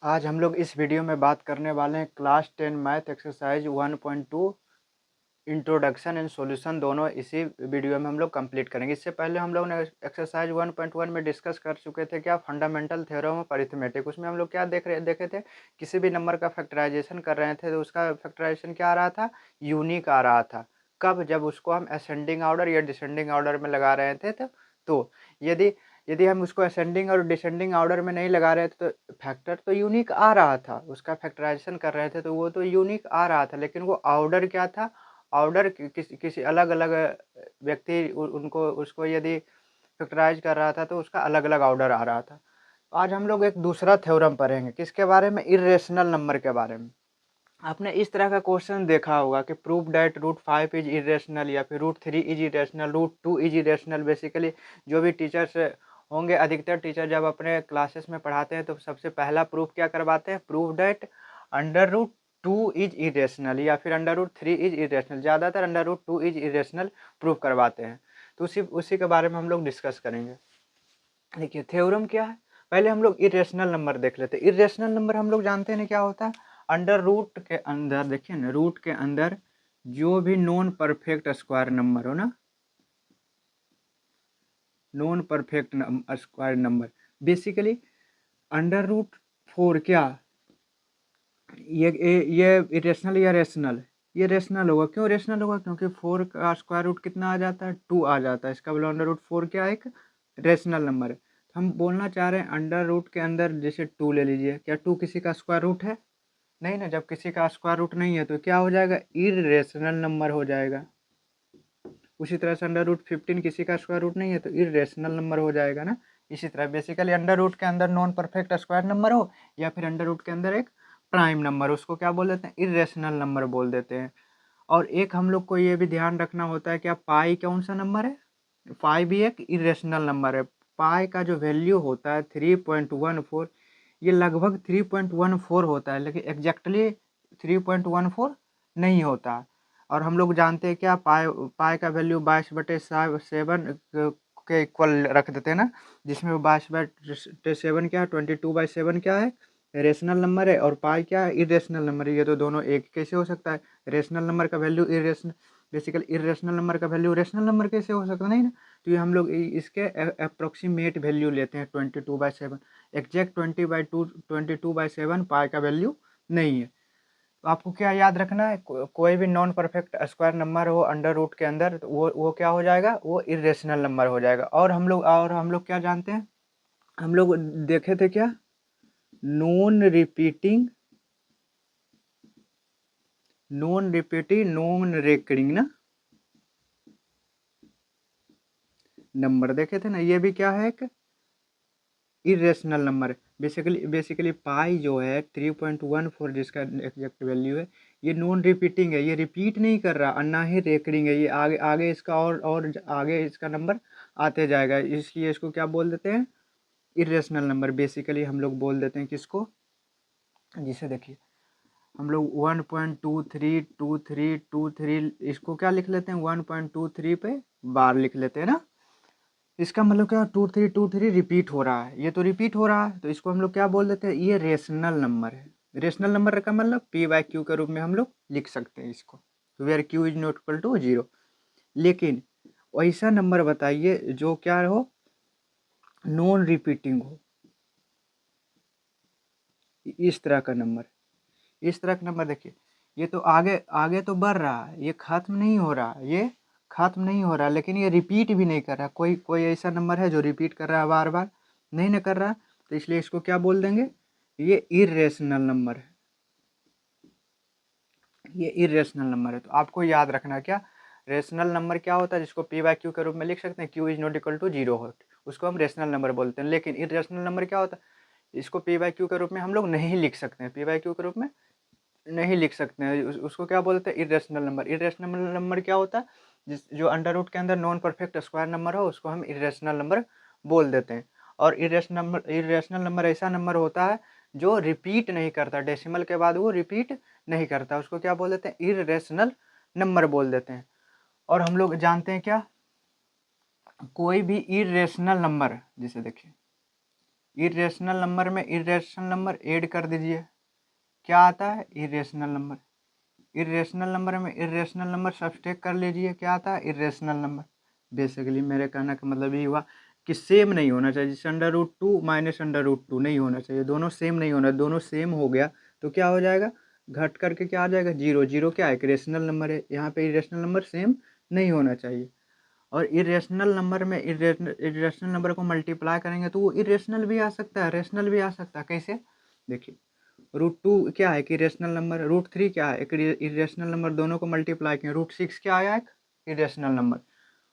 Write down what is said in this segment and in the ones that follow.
आज हम लोग इस वीडियो में बात करने वाले हैं class 10 math exercise 1.2 introduction and solution. दोनों इसी वीडियो में हम लोग कंप्लीट करेंगे। इससे पहले हम लोग ने एक्सरसाइज 1.1 में डिस्कस कर चुके थे क्या, फंडामेंटल थ्योरम ऑफ अरिथमेटिक। उसमें हम लोग क्या देखे थे, किसी भी नंबर का फैक्टराइजेशन कर रहे थे तो उसका फैक्टराइजेशन क्या आ रहा था, यूनिक आ रहा था। कब? जब उसको हम असेंडिंग ऑर्डर या डिसेंडिंग ऑर्डर में लगा रहे थे तो यदि यदि हम उसको असेंडिंग और डिसेंडिंग ऑर्डर में नहीं लगा रहे थे तो फैक्टर तो यूनिक आ रहा था, उसका फैक्टराइजेशन कर रहे थे तो वो तो यूनिक आ रहा था, लेकिन वो ऑर्डर क्या था, ऑर्डर किसी अलग अलग व्यक्ति उनको उसको यदि फैक्टराइज कर रहा था तो उसका अलग अलग ऑर्डर आ रहा था। आज हम लोग एक दूसरा थ्योरम पढ़ेंगे, किसके बारे में, इरेशनल नंबर के बारे में। आपने इस तरह का क्वेश्चन देखा होगा कि प्रूव डैट √5 इज इरेशनल, या फिर √3 is irrational, √2 is irrational. Basically जो भी टीचर्स होंगे, अधिकतर टीचर जब अपने क्लासेस में पढ़ाते हैं तो सबसे पहला प्रूफ क्या करवाते हैं, प्रूव डैट √2 इज इरेशनल या फिर √3 इज इरेशनल। ज़्यादातर √2 इज इरेशनल प्रूफ करवाते हैं। तो उसी के बारे में हम लोग डिस्कस करेंगे। देखिए थ्योरम क्या है, पहले हम लोग इरेशनल नंबर देख लेते हैं। इरेशनल नंबर हम लोग जानते हैं क्या होता है, अंडर रूट के अंदर, देखिए ना, रूट के अंदर जो भी नॉन परफेक्ट स्क्वायर नंबर हो ना, non perfect square number, basically √4 क्या, ये इरेशनल या रेशनल, ये रेशनल होगा। क्यों रेशनल होगा, क्योंकि 4 का स्क्वायर रूट कितना आ जाता है, 2 आ जाता है। इसका मतलब √4 क्या है, एक रेशनल नंबर है। तो हम बोलना चाह रहे हैं अंडर रूट के अंदर जैसे 2 ले लीजिए, क्या 2 किसी का स्क्वायर रूट है, नहीं ना। जब किसी का स्क्वायर रूट नहीं है तो क्या हो जाएगा, इरेशनल नंबर हो जाएगा। उसी तरह से √15 किसी का स्क्वायर रूट नहीं है तो इरेशनल नंबर हो जाएगा ना। इसी तरह बेसिकली अंडर रूट के अंदर नॉन परफेक्ट स्क्वायर नंबर हो या फिर अंडर रूट के अंदर एक प्राइम नंबर, उसको क्या बोल देते हैं, इरेशनल नंबर बोल देते हैं। और एक हम लोग को ये भी ध्यान रखना होता है कि पाई कौन सा नंबर है, पाई भी एक इरेशनल नंबर है। पाई का जो वैल्यू होता है 3.14, ये लगभग 3.14 होता है, लेकिन एग्जैक्टली 3.14 नहीं होता। और हम लोग जानते हैं क्या, पाई पाई का वैल्यू 22/7 के इक्वल रख देते हैं ना, जिसमें 22/7 क्या है, 22/7 क्या है, रेशनल नंबर है, और पाई क्या है, इरेशनल नंबर है। ये तो दोनों एक कैसे हो सकता है, रेशनल नंबर का value irrational, basically irrational number का वैल्यू रेशनल नंबर कैसे हो सकता है, नहीं ना। तो ये हम लोग इसके अप्रोक्सीमेट वैल्यू लेते हैं 22/7, एग्जैक्ट 22/7 पाई का वैल्यू नहीं है। तो आपको क्या याद रखना है, कोई भी नॉन परफेक्ट स्क्वायर नंबर हो अंडर रूट के अंदर तो वो क्या हो जाएगा, वो इरेशनल नंबर हो जाएगा। और हम लोग क्या जानते हैं, हम लोग देखे थे क्या, नॉन रिपीटिंग, नॉन रेकरिंग ना नंबर देखे थे ना, ये भी क्या है, एक इरेशनल नंबर। बेसिकली पाई जो है 3.14 जिसका एग्जैक्ट वैल्यू है, ये नॉन रिपीटिंग है, ये रिपीट नहीं कर रहा और ना ही रेकरिंग है। ये आगे आगे इसका और आगे इसका नंबर आते जाएगा, इसलिए इसको क्या बोल देते हैं, इरेशनल नंबर। बेसिकली हम लोग बोल देते हैं किसको, जिसे देखिए हम लोग 1.232323, इसको क्या लिख लेते हैं, 1.23 पे बार लिख लेते हैं ना। इसका मतलब क्या, 2323 रिपीट हो रहा है, ये तो रिपीट हो रहा है, तो इसको हम लोग क्या बोल देते हैं, ये रेशनल नंबर है। रेशनल नंबर का मतलब p/q के रूप में हम लोग लिख सकते हैं इसको, where q is not equal to 0। लेकिन ऐसा नंबर बताइए जो क्या हो, नॉन रिपीटिंग हो, इस तरह का नंबर। इस तरह का नंबर देखिए, ये तो आगे आगे तो बढ़ रहा है, ये खत्म नहीं हो रहा, ये खत्म नहीं हो रहा, लेकिन ये रिपीट भी नहीं कर रहा। कोई कोई ऐसा नंबर है जो रिपीट कर रहा है बार बार, नहीं ना कर रहा, तो इसलिए इसको क्या बोल देंगे, ये इरेशनल नंबर है, ये इरेशनल नंबर है। तो आपको याद रखना क्या, रेशनल नंबर क्या होता है, जिसको p/q के रूप में लिख सकते हैं, q is not equal to 0 हो, उसको हम रेशनल नंबर बोलते हैं। लेकिन इरेशनल नंबर क्या होता है, इसको p/q के रूप में हम लोग नहीं लिख सकते हैं, p/q के रूप में नहीं लिख सकते हैं, उसको क्या बोलते हैं, इरेशनल नंबर। इरेशनल नंबर क्या होता है, जो अंडर रूट के अंदर नॉन परफेक्ट स्क्वायर नंबर हो उसको हम इरेशनल नंबर बोल देते हैं। और इरेशनल नंबर ऐसा नंबर होता है जो रिपीट नहीं करता, डेसिमल के बाद वो रिपीट नहीं करता, उसको क्या बोल देते हैं, इरेशनल नंबर बोल देते हैं। और हम लोग जानते हैं क्या, कोई भी इरेशनल नंबर, जिसे देखिए इरेशनल नंबर में इरेशनल नंबर ऐड कर दीजिए, क्या आता है? Irrational number. इरेशनल नंबर में इरेशनल नंबर सब्सट्रैक्ट कर लीजिए, क्या आता है? Irrational number. बेसिकली मेरे कहने का मतलब ये हुआ कि सेम नहीं होना चाहिए, जैसे √2 माइनस √2 नहीं होना चाहिए, दोनों सेम नहीं होना, दोनों सेम हो गया तो क्या हो जाएगा? घट करके क्या आ जाएगा? जीरो। जीरो क्या है? एक रेशनल नंबर है, यहाँ पे इरेशनल नंबर सेम नहीं होना चाहिए। और इरेशनल नंबर में इरेशनल नंबर को मल्टीप्लाई करेंगे तो वो इरेशनल भी आ सकता है, रेशनल भी आ सकता है। कैसे? देखिए, √2 क्या है कि इरेशनल नंबर, √3 क्या है? एक इरेशनल नंबर, दोनों को मल्टीप्लाई किया, √6 क्या आया? एक इरेशनल नंबर।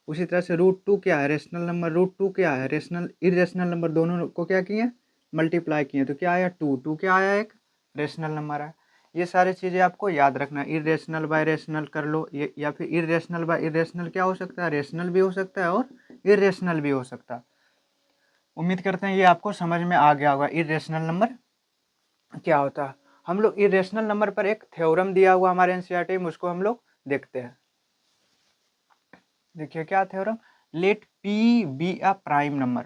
उसी तरह से √2 क्या है? Rational number. √2 क्या है? रेशनल इरेशनल नंबर, दोनों को क्या किए? मल्टीप्लाई किए, तो क्या आया? 2। 2 क्या आया? एक रेशनल नंबर है। ये सारी चीज़ें आपको याद रखना। इरेशनल बाय रेशनल कर लो, ये या फिर इरेशनल बाय इरेशनल क्या हो सकता है? रेशनल भी हो सकता है और इरेशनल भी हो सकता है। उम्मीद करते हैं ये आपको समझ में आ गया होगा इरेशनल नंबर क्या होता है। हम लोग इरेशनल नंबर पर एक थ्योरम दिया हुआ हमारे एनसीईआरटी में, उसको हम लोग देखते हैं। देखिए क्या theorem, let p be a prime number.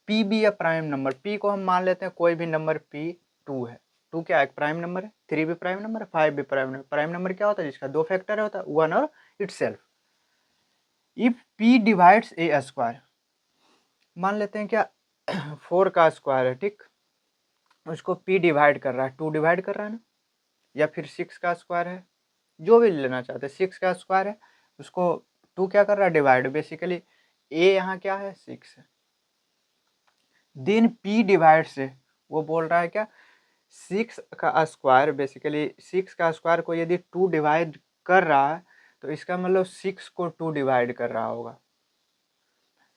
P be a prime number, p को हम मान लेते हैं कोई भी नंबर, पी 2 है। 2 क्या है? एक प्राइम नंबर है। 3 भी प्राइम नंबर है, 5 भी प्राइम नंबर। प्राइम नंबर क्या होता है? जिसका 2 फैक्टर होता है, 1 और itself. If P divides A square, मान लेते हैं क्या 4 का स्क्वायर है, ठीक, उसको पी डिवाइड कर रहा है, 2 डिवाइड कर रहा है ना, या फिर 6 का स्क्वायर है, जो भी लेना चाहते हैं। 6 का स्क्वायर है, उसको 2 क्या कर रहा है? डिवाइड। बेसिकली ए यहाँ क्या है? 6 है। देन पी डिवाइड से वो बोल रहा है क्या? 6 का स्क्वायर, बेसिकली 6 का स्क्वायर को यदि 2 डिवाइड कर रहा है तो इसका मतलब 6 को 2 डिवाइड कर रहा होगा,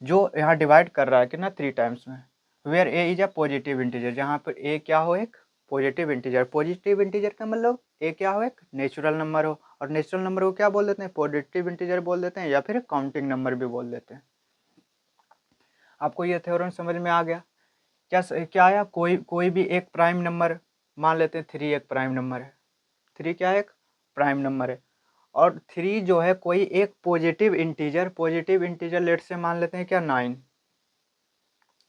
जो यहाँ डिवाइड कर रहा है कितना? 3 टाइम्स में। Where a is a positive integer, जहाँ पर ए क्या हो? एक पॉजिटिव इंटीजर। पॉजिटिव इंटीजर का मतलब ए क्या हो? एक नेचुरल नंबर हो, और नेचुरल नंबर को क्या बोल देते हैं? पॉजिटिव इंटीजर बोल देते हैं, या फिर काउंटिंग नंबर भी बोल देते हैं। आपको ये थ्योरम समझ में आ गया? क्या आया? कोई भी एक प्राइम नंबर, मान लेते हैं 3 एक प्राइम नंबर है। 3 क्या है? एक प्राइम नंबर है। और 3 जो है कोई एक पॉजिटिव इंटीजर लेट से मान लेते हैं क्या? 9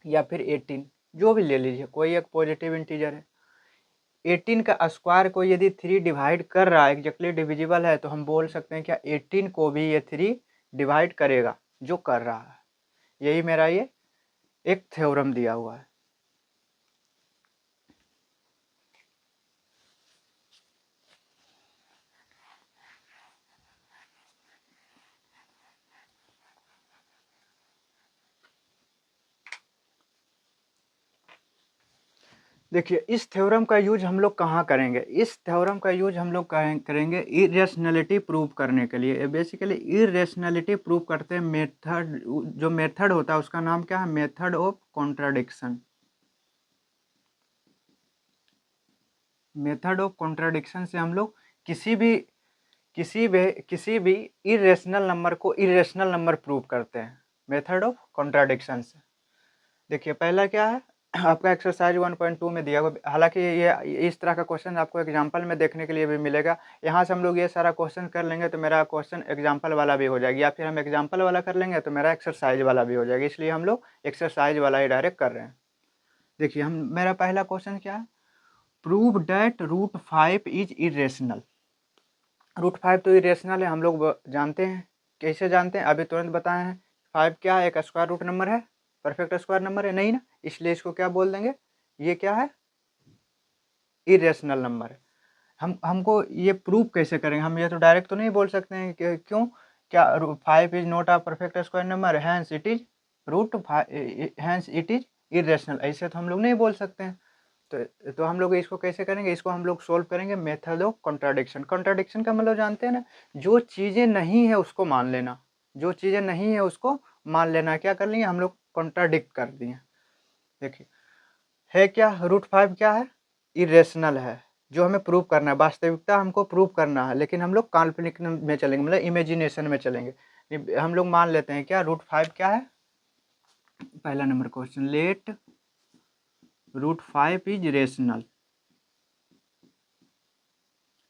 या फिर 18, जो भी ले लीजिए, कोई एक पॉजिटिव इंटीजर है। 18 का स्क्वायर को यदि 3 डिवाइड कर रहा है, एग्जैक्टली डिविजिबल है, तो हम बोल सकते हैं क्या 18 को भी ये 3 डिवाइड करेगा, जो कर रहा है। यही मेरा ये एक थ्योरम दिया हुआ है। देखिए, इस थ्योरम का यूज हम लोग कहाँ करेंगे? इस थ्योरम का यूज हम लोग करेंगे इरेशनलिटी प्रूव करने के लिए। बेसिकली इरेशनलिटी प्रूव करते हैं मेथड, जो मेथड होता है उसका नाम क्या है? Method of contradiction. Method of contradiction से हम लोग किसी भी इरेशनल नंबर को इरेशनल नंबर प्रूव करते हैं मेथड ऑफ कॉन्ट्राडिक्शन से। देखिए पहला क्या है, आपका एक्सरसाइज 1.2 में दिया हुआ, हालांकि ये इस तरह का क्वेश्चन आपको एग्जांपल में देखने के लिए भी मिलेगा। यहाँ से हम लोग ये सारा क्वेश्चन कर लेंगे तो मेरा क्वेश्चन एग्जांपल वाला भी हो जाएगी, या फिर हम एग्जांपल वाला कर लेंगे तो मेरा एक्सरसाइज वाला भी हो जाएगा, इसलिए हम लोग एक्सरसाइज वाला ही डायरेक्ट कर रहे हैं। देखिए मेरा पहला क्वेश्चन क्या है, प्रूव डैट √5 इज इरेशनल। √5 तो इरेशनल है, हम लोग जानते हैं। कैसे जानते हैं? अभी तुरंत बताए हैं। 5 क्या है? एक स्क्वायर रूट नंबर है, परफेक्ट स्क्वायर नंबर है नहीं ना, इसलिए इसको क्या बोल देंगे? ये क्या है? इरेशनल नंबर है। हमको ये प्रूव कैसे करेंगे? हम ये तो डायरेक्ट तो नहीं बोल सकते हैं कि क्यों, क्या 5 is not a perfect square number, hence it is hence it is irrational, ऐसे तो हम लोग नहीं बोल सकते हैं। तो हम लोग इसको कैसे करेंगे? इसको हम लोग सोल्व करेंगे मेथड ऑफ कॉन्ट्राडिक्शन। कॉन्ट्राडिक्शन का मतलब जानते हैं ना, जो चीज़ें नहीं है उसको मान लेना, जो चीज़ें नहीं है उसको मान लेना। क्या कर लेंगे हम लोग? कॉन्ट्राडिक्ट कर दिए। देखिए है क्या, √5 क्या है? इरेशनल है, जो हमें प्रूव करना है। वास्तविकता हमको प्रूव करना है, लेकिन हम लोग काल्पनिक में चलेंगे, मतलब इमेजिनेशन में चलेंगे। हम लोग मान लेते हैं क्या √5 क्या है? पहला number question, let √5 is rational.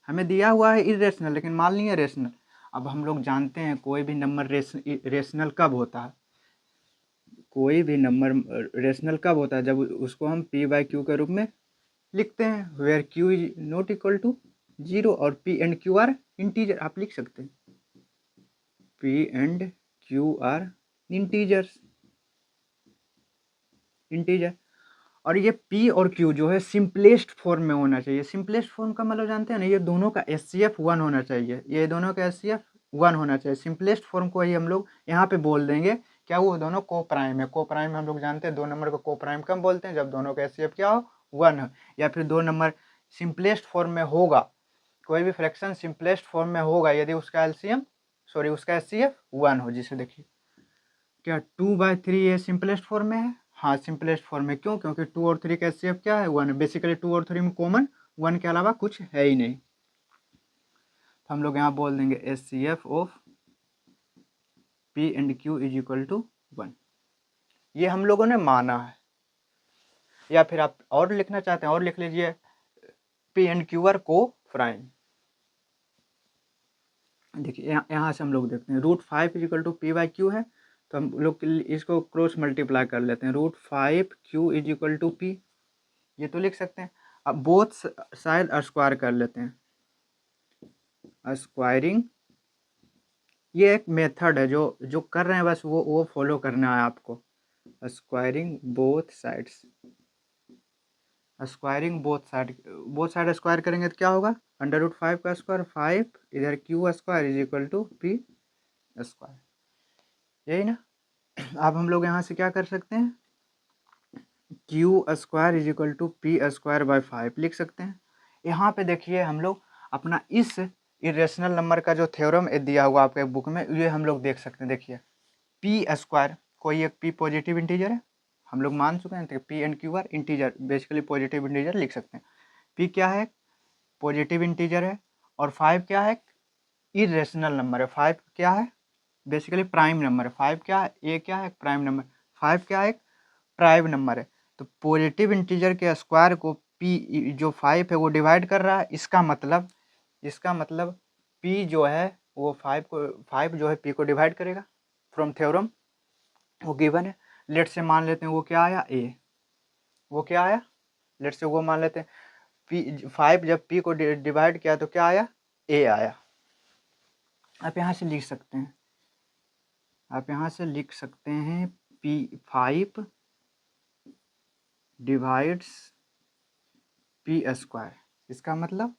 हमें दिया हुआ है इरेशनल, लेकिन मान लिए रेशनल। अब हम लोग जानते हैं कोई भी नंबर रेशनल कब होता है? कोई भी नंबर रेशनल कब होता है, जब उसको हम p बाई क्यू के रूप में लिखते हैं, where q is not equal to 0 और p and q are integer. आप लिख सकते हैं p and q are integer. और ये p और q जो है सिंपलेस्ट फॉर्म में होना चाहिए। सिंपलेस्ट फॉर्म का मतलब जानते हैं ना, ये दोनों का HCF 1 होना चाहिए, ये दोनों का HCF 1 होना चाहिए। सिंपलेस्ट फॉर्म को ही हम लोग यहाँ पे बोल देंगे क्या, वो दोनों को प्राइम है। को प्राइम हम लोग जानते हैं, दो नंबर को को प्राइम कब बोलते हैं, जब दोनों का HCF क्या हो 1 हो, या फिर दो नंबर सिंपलेस्ट फॉर्म में होगा, कोई भी फ्रैक्शन सिंपलेस्ट फॉर्म में होगा यदि उसका उसका HCF 1 हो। जिसे देखिए क्या 2/3 ये सिंपलेस्ट फॉर्म में है, हाँ सिंपलेस्ट फॉर्म में। क्यों? क्योंकि 2 और 3 का HCF क्या है 1। बेसिकली 2 और 3 में कॉमन 1 के अलावा कुछ है ही नहीं, तो हम लोग यहाँ बोल देंगे HCF of P and Q is equal to 1। ये हम लोगों ने माना है, या फिर आप और लिखना चाहते हैं और लिख लीजिए P and Q are coprime. देखिए यहाँ से हम लोग देखते हैं √5 is equal to P by Q है, तो हम लोग इसको क्रॉस मल्टीप्लाई कर लेते हैं। √5Q is equal to P, ये तो लिख सकते हैं। अब बोथ साइड स्क्वायर कर लेते हैं, स्क्वायरिंग। ये एक मेथड है जो कर रहे हैं, बस वो फॉलो करना है आपको। Squaring both sides, squaring both side square करेंगे तो क्या होगा, √5 का स्क्वायर 5, इधर Q square is equal to P square, यही ना। अब हम लोग यहाँ से क्या कर सकते हैं, Q square is equal to P square by 5 लिख सकते हैं। यहाँ पे देखिए हम लोग अपना इस इरेशनल नंबर का जो थ्योरम दिया हुआ आपके बुक में, ये हम लोग देख सकते हैं। देखिए P स्क्वायर, कोई एक P पॉजिटिव इंटीजर है, हम लोग मान चुके हैं, तो P and Q are integer, basically positive integer लिख सकते हैं। P क्या है, पॉजिटिव इंटीजर है, और 5 क्या है, इरेशनल नंबर है। 5 क्या है, बेसिकली प्राइम नंबर है। 5 क्या है, ए क्या है, प्राइम नंबर। 5 क्या है, प्राइम नंबर है। तो पॉजिटिव इंटीजर के स्क्वायर को P जो 5 है वो डिवाइड कर रहा है, इसका मतलब P जो है वो 5 जो है P को डिवाइड करेगा। फ्रॉम थ्योरम वो गिवन है। लेट से मान लेते हैं वो क्या आया, A। वो क्या आया, लेट से वो मान लेते हैं P 5 जब P को डिवाइड किया तो क्या आया, A आया। आप यहाँ से लिख सकते हैं, P5 डिवाइड्स P स्क्वायर, इसका मतलब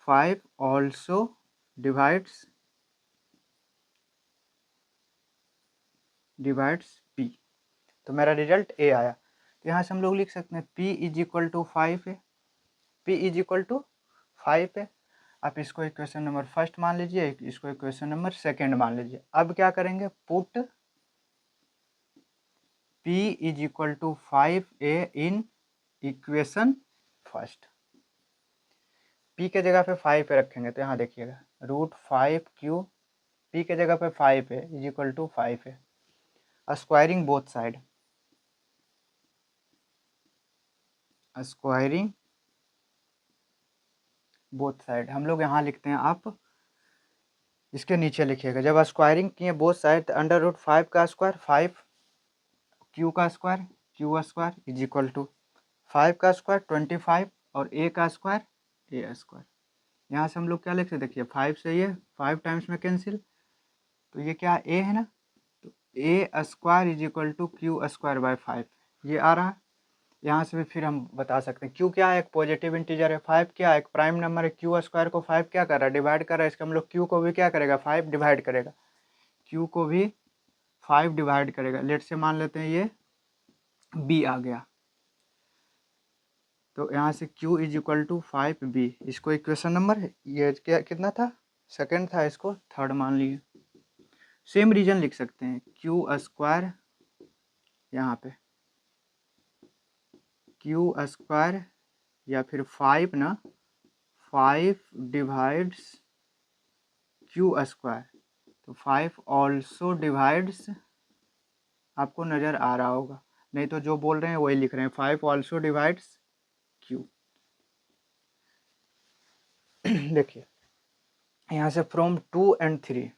5 ऑल्सो डिवाइड्स P। तो मेरा रिजल्ट A आया। तो यहाँ से हम लोग लिख सकते हैं P इज इक्वल टू 5 है, P इज इक्वल टू 5 है। आप इसको इक्वेशन नंबर फर्स्ट मान लीजिए, इसको इक्वेशन नंबर सेकेंड मान लीजिए। अब क्या करेंगे, put P is equal to 5A in equation first. P के जगह पे 5 पे रखेंगे, तो यहाँ देखिएगा √5Q, P के जगह पे 5 है इज इक्वल टू 5 है। Squaring both side, squaring both side हम लोग यहाँ लिखते हैं, आप इसके नीचे लिखिएगा। जब स्क्वायरिंग किए बोथ साइड, तो √5 का स्क्वायर 5, Q का square Q square is equal to 5 का स्क्वायर 25, और A का स्क्वायर A स्क्वायर। यहाँ से हम लोग क्या लिख सकते, देखिए 5 से ये 5 टाइम्स में कैंसिल, तो ये क्या A है ना, तो A square is equal to Q square by 5 ये आ रहा है। यहाँ से भी फिर हम बता सकते हैं Q क्या है, एक पॉजिटिव इंटीजर है, 5 क्या है, एक प्राइम नंबर है। Q स्क्वायर को 5 क्या कर रहा है, डिवाइड कर रहा है। इसका हम लोग Q को भी क्या करेगा, 5 डिवाइड करेगा, Q को भी 5 डिवाइड करेगा। लेट से मान लेते हैं ये B आ गया, तो यहाँ से Q is equal to 5B, इसको इक्वेशन नंबर ये क्या कितना था, सेकेंड था, इसको थर्ड मान लिए। सेम रीजन लिख सकते हैं, Q स्क्वायर, यहाँ पे Q स्क्वायर या फिर 5 ना, 5 डिवाइड्स Q स्क्वायर, तो 5 ऑल्सो डिवाइड्स, आपको नज़र आ रहा होगा, नहीं तो जो बोल रहे हैं वही लिख रहे हैं, 5 ऑल्सो डिवाइड्स Q। देखिए यहाँ से फ्रॉम 2 and 3,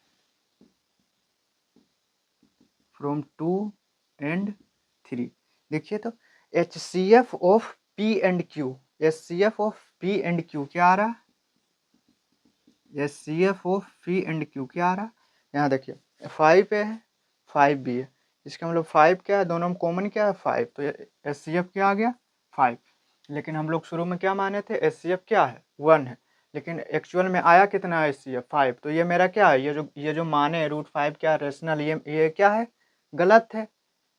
फ्रॉम 2 and 3। देखिए तो HCF of P and Q, HCF of P and Q क्या आ रहा? HCF of P and Q क्या आ रहा? यहाँ देखिए 5 है 5 भी है, इसका मतलब 5 क्या है, दोनों में कॉमन क्या है 5, तो HCF क्या आ गया 5। लेकिन हम लोग शुरू में क्या माने थे, HCF क्या है 1 है, लेकिन एक्चुअल में आया कितना है HCF 5। तो ये मेरा क्या है, ये जो माने √5 क्या रेशनल, ये क्या है, गलत है।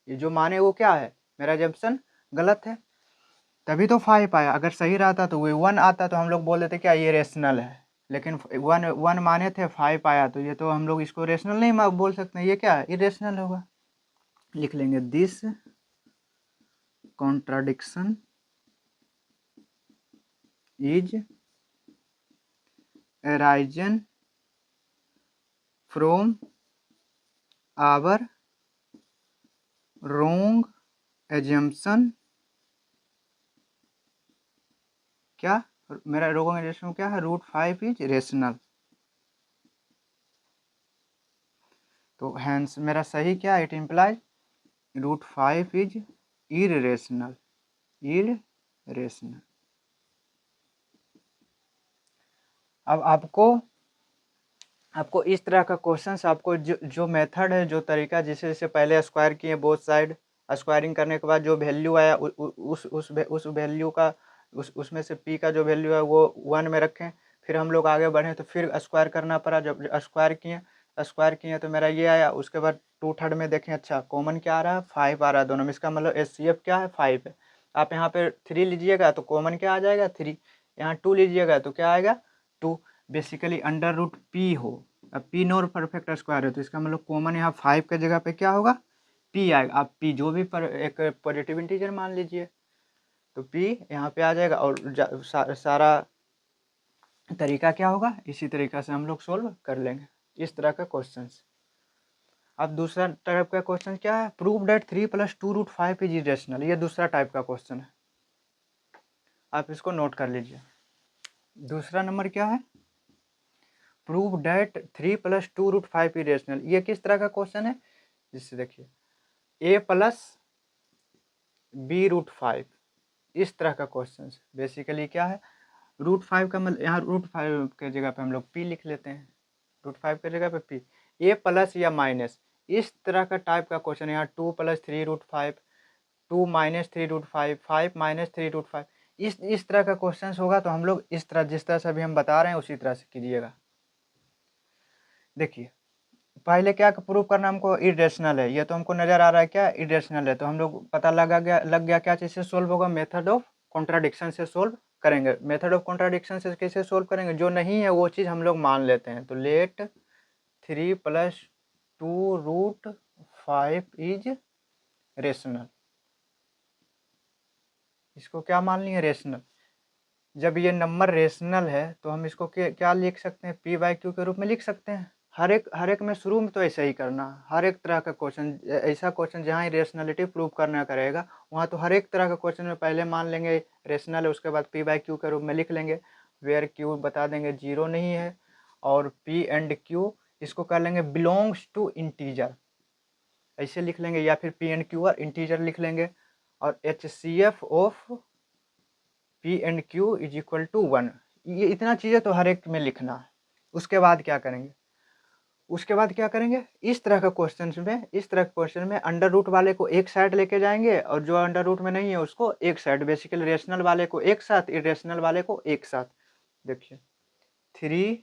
ये जो माने वो क्या है, मेरा जंक्शन गलत है, तभी तो 5 आया। अगर सही रहता तो वो 1 आता, तो हम लोग बोल देते क्या ये रेशनल है। लेकिन 1 माने थे, 5 आया, तो ये तो हम लोग इसको रेशनल नहीं बोल सकते, ये क्या है, इरेशनल होगा। लिख लेंगे this contradiction is arisen from our wrong assumption, क्या मेरा wrong assumption क्या है, √5 इज रेशनल। तो हैंस मेरा सही क्या, it implies √5 is irrational, irrational. अब आपको इस तरह का क्वेश्चन, आपको जो मेथड है, जो तरीका, जिसे पहले स्क्वायर किए बोथ साइड, स्क्वायरिंग करने के बाद जो वैल्यू आया उस वैल्यू का उसमें से p का जो वैल्यू है वो 1 में रखें। फिर हम लोग आगे बढ़े तो फिर स्क्वायर करना पड़ा, जब स्क्वायर किए तो मेरा ये आया। उसके बाद 2/3 में देखें, अच्छा कॉमन क्या आ रहा है, 5 आ रहा है दोनों में, इसका मतलब HCF क्या है 5 है। आप यहाँ पे 3 लीजिएगा तो कॉमन क्या आ जाएगा 3, यहाँ 2 लीजिएगा तो क्या आएगा 2। बेसिकली √P हो, अब P नॉर परफेक्ट स्क्वायर है, तो इसका मतलब कॉमन यहाँ 5 के जगह पे क्या होगा P आएगा। आप P जो भी एक पॉजिटिव इंटीजर मान लीजिए, तो P यहाँ पे आ जाएगा। और सारा तरीका क्या होगा, इसी तरीका से हम लोग सोल्व कर लेंगे इस तरह का क्वेश्चन। अब दूसरा टाइप का क्वेश्चन क्या है, प्रूव दैट 3 + 2√5 इज इरेशनल। ये दूसरा टाइप का क्वेश्चन है, आप इसको नोट कर लीजिए। दूसरा नंबर क्या है, प्रूव डेट 3 + 2√5 इरेशनल। ये किस तरह का क्वेश्चन है, जिससे देखिए a + b√5, इस तरह का क्वेश्चन। बेसिकली क्या है, √5 का मतलब, यहाँ √5 के जगह पे हम लोग p लिख लेते हैं, √5 के जगह पे p, a प्लस या माइनस, इस तरह का टाइप का क्वेश्चन। यहाँ 2 + 3√5, 2 - 3√5, 5 - 3√5, इस तरह का क्वेश्चन होगा। तो हम लोग इस तरह, जिस तरह से अभी हम बता रहे हैं उसी तरह से कीजिएगा। देखिए पहले क्या प्रूव करना, हमको इरेशनल है, ये तो हमको नजर आ रहा है क्या इरेशनल है, तो हम लोग पता लग गया क्या चीज से सोल्व होगा, मेथड ऑफ कॉन्ट्राडिक्शन से सोल्व करेंगे। मेथड ऑफ कॉन्ट्राडिक्शन से कैसे सोल्व करेंगे, जो नहीं है वो चीज हम लोग मान लेते हैं। तो लेट 3 + 2√5 इज रेशनल, इसको क्या मान लिए रेशनल। जब ये नंबर रेशनल है तो हम इसको क्या लिख सकते हैं, p/q के रूप में लिख सकते हैं। हर एक में शुरू में तो ऐसा ही करना, हर एक तरह का क्वेश्चन, ऐसा क्वेश्चन जहाँ रेशनलिटी प्रूव करना करेगा, वहाँ तो हर एक तरह का क्वेश्चन में पहले मान लेंगे रेशनल है, उसके बाद p/q के रूप में लिख लेंगे, वेयर q बता देंगे 0 नहीं है, और p एंड q इसको कर लेंगे बिलोंग्स टू इंटीजर, ऐसे लिख लेंगे, या फिर p and q are integer लिख लेंगे। और HCF of P and Q is equal to 1, ये इतना चीज़ें तो हर एक में लिखना है। उसके बाद क्या करेंगे, इस तरह का क्वेश्चन में अंडर रूट वाले को एक साइड लेके जाएंगे, और जो अंडर रूट में नहीं है उसको एक साइड, बेसिकली रेशनल वाले को एक साथ, इरेशनल वाले को एक साथ। देखिए 3,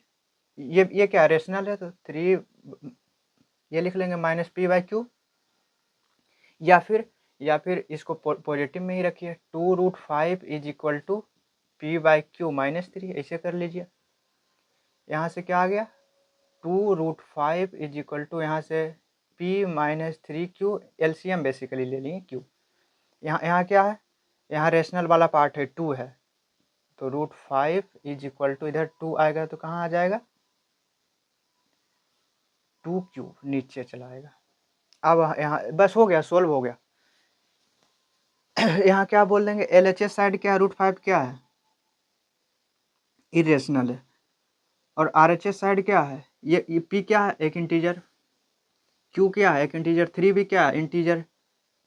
ये क्या रेशनल है, तो 3 ये लिख लेंगे -p/q, या फिर इसको पॉजिटिव में ही रखिए, 2√5 इज इक्वल टू p/q -3, ऐसे कर लीजिए। यहाँ से क्या आ गया, 2√5 इज इक्वल टू, यहाँ से p - 3q, एलसीएम बेसिकली ले लिए q। यहाँ क्या है, यहाँ रेशनल वाला पार्ट है 2 है, तो √5 इज इक्वल टू, इधर 2 आएगा तो कहाँ आ जाएगा 2q, नीचे चला आएगा। अब यहाँ बस हो गया, सोल्व हो गया। यहाँ क्या बोल देंगे, LHS साइड क्या है, √5 क्या है इरेशनल है, और RHS साइड क्या है, ये p क्या है एक इंटीजर, q क्या है एक इंटीजर, 3 भी क्या है इंटीजर,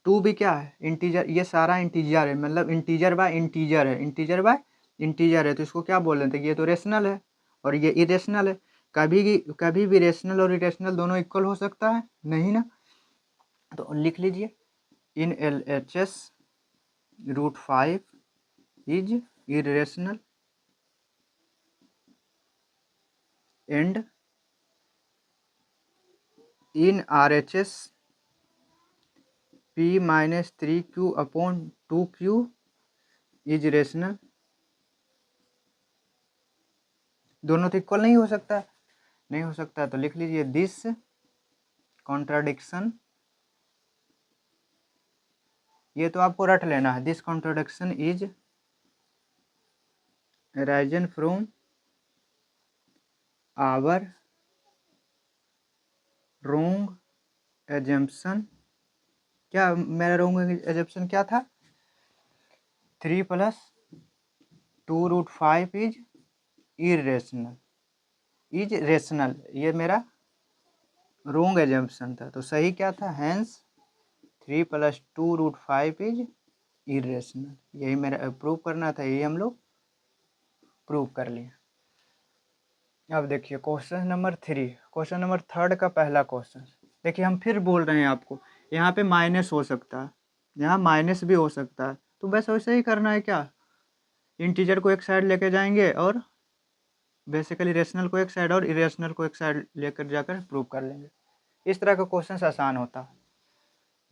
टू भी क्या है, इंटीजर, ये सारा इंटीजर है, मतलब इंटीजर बाय इंटीजर है, इंटीजर बाय इंटीजर है, तो इसको क्या बोल रहे थे कि ये तो रेशनल है और ये इरेशनल है। कभी भी रेशनल और इरेशनल दोनों इक्वल हो सकता है नहीं ना, तो लिख लीजिए इन LHS √5 is irrational and in RHS P-3Q/2Q is rational. दोनों तो इक्वल नहीं हो सकता, नहीं हो सकता, तो लिख लीजिए दिस कॉन्ट्राडिक्शन, ये तो आपको रट लेना है, this contradiction is arisen from our wrong assumption. क्या मेरा रोंग एजम्पशन क्या था, 3 + 2√5 इज इरेशनल, इज रेशनल, ये मेरा रोंग एजम्पशन था, तो सही क्या था, हैंस 3 + 2√5 इज इरेशनल, यही मेरा प्रूव करना था, यही हम लोग प्रूव कर लिए। अब देखिए क्वेश्चन नंबर 3, क्वेश्चन नंबर 3 का पहला क्वेश्चन। देखिए हम फिर बोल रहे हैं आपको, यहाँ पे माइनस हो सकता है, यहाँ माइनस भी हो सकता है, तो बस वैसे ही करना है, क्या इंटीजर को एक साइड लेके जाएंगे और बेसिकली रेशनल को एक साइड और इरेशनल को एक साइड लेकर जाकर प्रूव कर लेंगे। इस तरह का क्वेश्चन आसान होता है।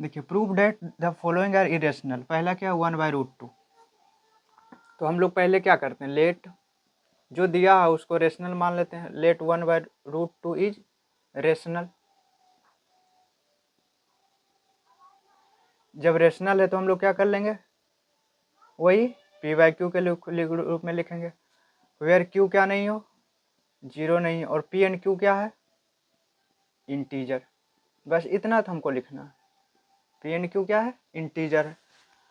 देखिए prove that the following are irrational, पहला क्या 1/√2, तो हम लोग पहले क्या करते हैं, लेट जो दिया है उसको रेशनल मान लेते हैं, लेट 1/√2 इज रेशनल। जब रेशनल है तो हम लोग क्या कर लेंगे, वही P/Q के रूप में लिखेंगे, वेयर Q क्या नहीं हो, 0 नहीं, और P एंड Q क्या है, इंटीजर, बस इतना तो हमको लिखना है, P एंड Q क्या है, इंटीजर है।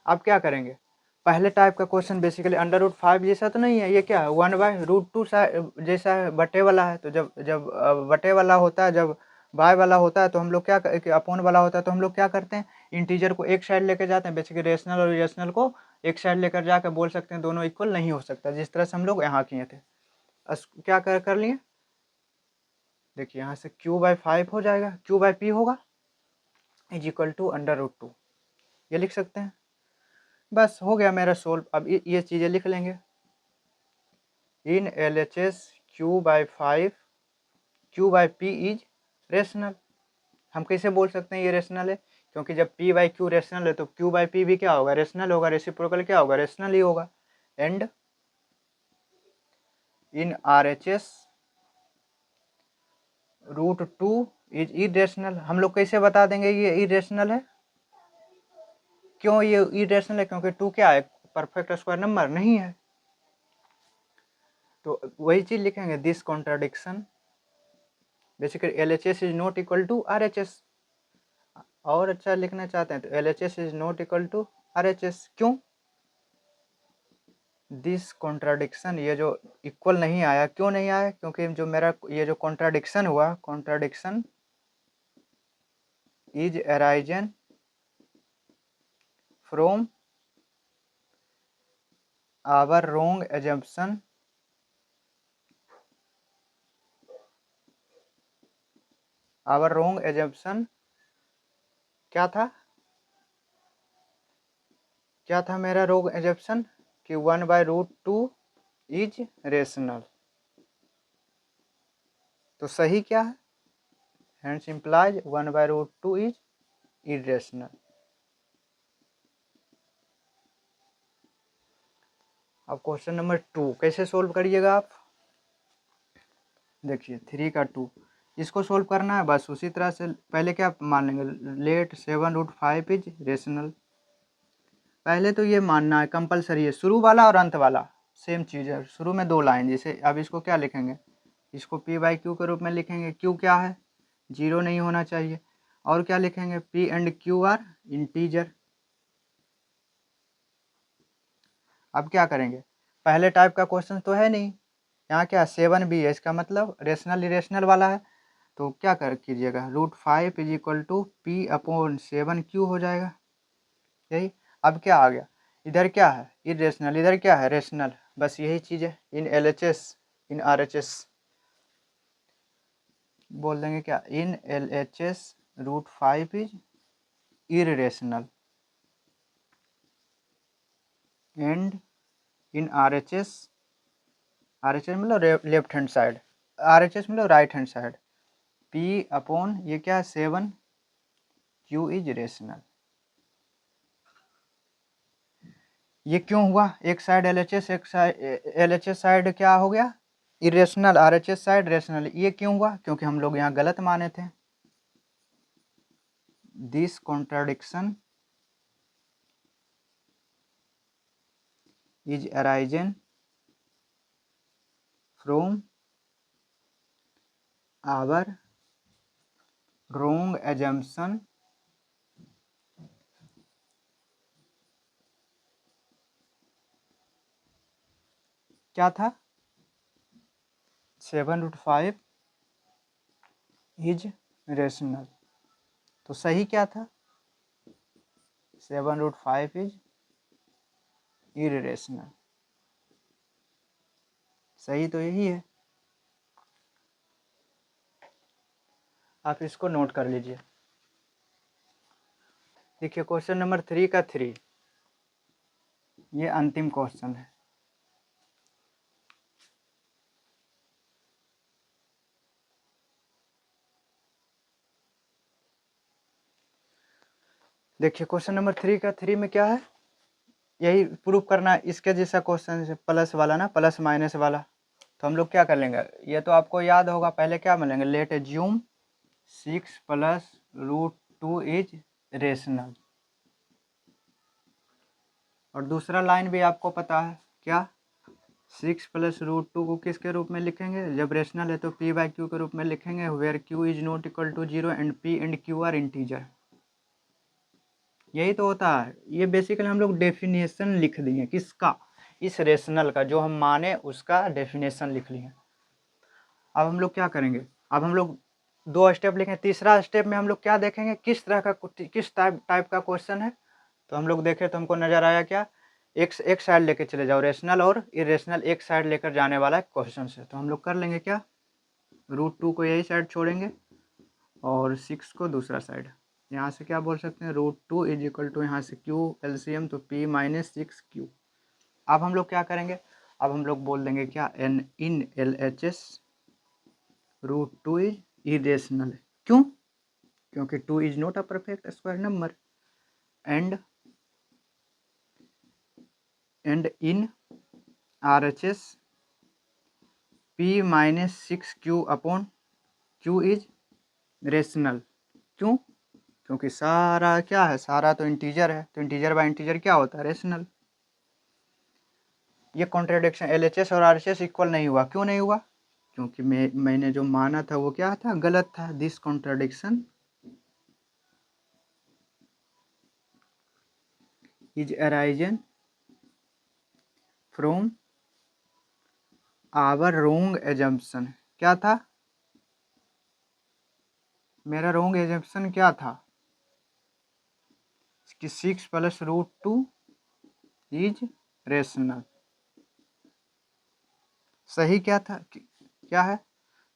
अब क्या करेंगे, पहले टाइप का क्वेश्चन बेसिकली √5 जैसा तो नहीं है, ये क्या है 1/√2 जैसा है, बटे वाला है, तो जब जब बटे वाला होता है, जब बाय वाला होता है तो हम लोग क्या, अपॉन वाला होता है तो हम लोग क्या करते हैं, इंटीजर को एक साइड लेकर जाते हैं, बेसिकली रेशनल और इरेशनल को एक साइड लेकर जाकर बोल सकते हैं दोनों इक्वल नहीं हो सकता, जिस तरह से हम लोग यहाँ किए थे। क्या कर लिए, देखिए यहाँ से Q/5 हो जाएगा, Q/P होगा इज इक्वल टू √2, ये लिख सकते हैं, बस हो गया मेरा सोल्व। अब ये चीज़ें लिख लेंगे, इन LHS Q/5 Q/P is rational. हम कैसे बोल सकते हैं ये रेशनल है, क्योंकि जब P/Q रेशनल है तो Q/P भी क्या होगा, रेशनल होगा, रेसिप्रोकल क्या होगा, रेशनल ही होगा। And in RHS √2 is irrational, हम लोग कैसे बता देंगे ये इरेशनल है, क्यों ये इरेशनल है, क्योंकि 2 क्या है, परफेक्ट स्क्वायर नंबर नहीं है, तो वही चीज लिखेंगे, this contradiction basically LHS is not equal to RHS, और अच्छा लिखना चाहते हैं तो LHS is not equal to RHS, क्यों, दिस कॉन्ट्राडिक्शन, ये जो इक्वल नहीं आया, क्यों नहीं आया, क्योंकि जो मेरा ये जो कॉन्ट्राडिक्शन हुआ, contradiction is arisen from our wrong assumption, our wrong assumption क्या था, क्या था मेरा रोंग एजम्पशन कि 1/√2 इज रेशनल, तो सही क्या है, hence implies 1/√2 is irrational। अब क्वेश्चन नंबर 2 कैसे सोल्व करिएगा आप, देखिए 3 का 2, इसको सोल्व करना है, बस उसी तरह से पहले क्या मान लेंगे, लेट 7√5 इज रेशनल, पहले तो ये मानना है कंपलसरी है, शुरू वाला और अंत वाला सेम चीज़ है, शुरू में 2 लाइन, जैसे अब इसको क्या लिखेंगे, इसको P/Q के रूप में लिखेंगे, Q क्या है, 0 नहीं होना चाहिए, और क्या लिखेंगे, P and Q are integer. अब क्या करेंगे, पहले टाइप का क्वेश्चन तो है नहीं, यहाँ क्या 7 भी है, इसका मतलब रेशनल इरेशनल वाला है, तो क्या कर कीजिएगा, √5 इज इक्वल टू P/7Q हो जाएगा, यही। अब क्या आ गया, इधर क्या है इरेशनल, इधर क्या है रेशनल, बस यही चीज़ है। इन LHS इन RHS बोल देंगे क्या, इन LHS √5 is irrational and in RHS मतलब लेफ्ट हैंड साइड, RHS मतलब राइट हैंड साइड, P/, ये क्या है 7 Q इज रेशनल। ये क्यों हुआ, एक साइड LHS एक साइड LHS साइड क्या हो गया इरेशनल, RHS साइड रेशनल। ये क्यों हुआ, क्योंकि हम लोग यहाँ गलत माने थे। This contradiction is arisen from our wrong assumption क्या था, 7√5 इज रेशनल। तो सही क्या था, 7√5 इज इरेशनल। सही तो यही है, आप इसको नोट कर लीजिए। देखिए क्वेश्चन नंबर 3 का 3, ये अंतिम क्वेश्चन है। देखिए क्वेश्चन नंबर 3 का 3 में क्या है, यही प्रूफ करना है। इसके जैसा क्वेश्चन है प्लस वाला ना, प्लस माइनस वाला। तो हम लोग क्या कर लेंगे, ये तो आपको याद होगा, पहले क्या मिलेंगे, लेट एज्यूम 6 + √2 इज रेशनल। और दूसरा लाइन भी आपको पता है क्या, 6 + √2 को किसके रूप में लिखेंगे, जब रेशनल है तो P/Q के रूप में लिखेंगे, where Q is not equal to 0 and P and Q are integer. यही तो होता है। ये बेसिकली हम लोग डेफिनेशन लिख दिए किसका, इस रेशनल का, जो हम माने उसका डेफिनेशन लिख लिए। अब हम लोग क्या करेंगे, अब हम लोग 2 स्टेप लिखें। तीसरा स्टेप में हम लोग क्या देखेंगे, किस तरह का किस टाइप का क्वेश्चन है। तो हम लोग देखें तो हमको नजर आया क्या, एक साइड लेके चले जाओ, रेशनल और इरेशनल एक साइड लेकर जाने वाला क्वेश्चन है। तो हम लोग कर लेंगे क्या, √2 को यही साइड छोड़ेंगे और 6 को दूसरा साइड। यहाँ से क्या बोल सकते हैं, √2 इज इक्वल टू, यहाँ से Q LCM तो P - 6Q। अब हम लोग क्या करेंगे, अब हम लोग बोल देंगे क्या, and in LHS √2 is irrational. क्यों, क्योंकि 2 is not a perfect square number. And in RHS P - 6Q/Q is rational. क्यों, क्योंकि सारा क्या है, सारा तो इंटीजर है, तो इंटीजर बाय इंटीजर क्या होता है, रेशनल। ये कॉन्ट्राडिक्शन LHS और RHS इक्वल नहीं हुआ। क्यों नहीं हुआ, क्योंकि मैंने जो माना था वो क्या था, गलत था। This contradiction is arisen from our wrong assumption. क्या था, मेरा रोंग एजम्पशन क्या था कि 6 + √2 इज रेशनल। सही क्या था, क्या है,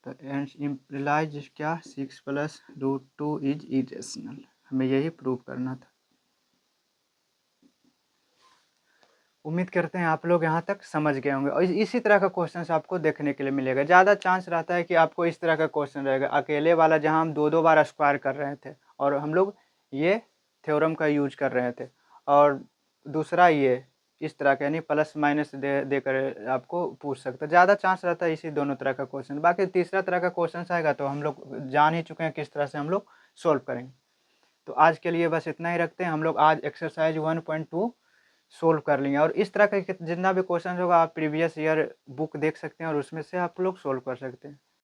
तो इम्प्लाइज क्या, 6 + √2 इज इरेशनल। हमें यही प्रूव करना था। उम्मीद करते हैं आप लोग यहाँ तक समझ गए होंगे। और इसी तरह का क्वेश्चन आपको देखने के लिए मिलेगा। ज़्यादा चांस रहता है कि आपको इस तरह का क्वेश्चन रहेगा, अकेले वाला जहाँ हम 2-2 बार स्क्वायर कर रहे थे और हम लोग ये थ्योरम का यूज कर रहे थे, और दूसरा ये इस तरह का यानी प्लस माइनस देकर आपको पूछ सकता है। ज़्यादा चांस रहता है इसी दोनों तरह का क्वेश्चन। बाकी तीसरा तरह का क्वेश्चन आएगा तो हम लोग जान ही चुके हैं किस तरह से हम लोग सोल्व करेंगे। तो आज के लिए बस इतना ही रखते हैं। हम लोग आज एक्सरसाइज 1.2 सोल्व कर लेंगे, और इस तरह का जितना भी क्वेश्चन होगा आप प्रीवियस ईयर बुक देख सकते हैं और उसमें से आप लोग सोल्व कर सकते हैं।